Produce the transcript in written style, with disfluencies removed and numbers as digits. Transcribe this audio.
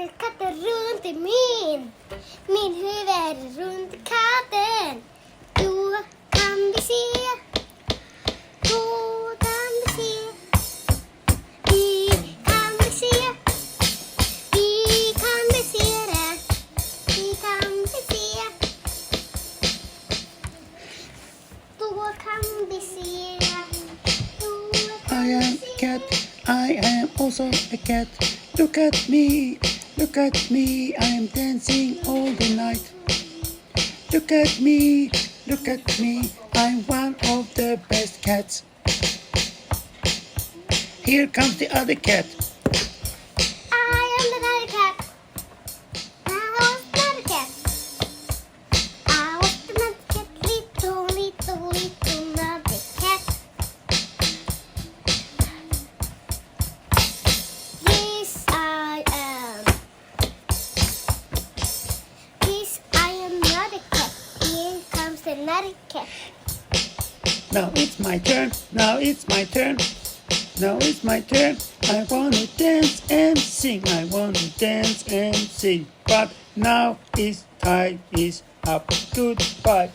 katter runt i min huvud runt katten. Då kan vi se. Då kan vi se. Vi kan se. Vi kan se det. Vi kan se. Då kan vi se. I am a cat. I am also a cat. Look at me. Look at me. I am dancing all the night. Look at me. Look at me. I'm one of the best cats. Here comes the other cat. I am another cat. I was another cat. I was another cat. Little another cat. Yes, I am. Yes, I am another cat. Here comes another cat. Now it's my turn. Now it's my turn. Now it's my turn. I wanna dance and sing. I wanna dance and sing. But now time is up. Goodbye.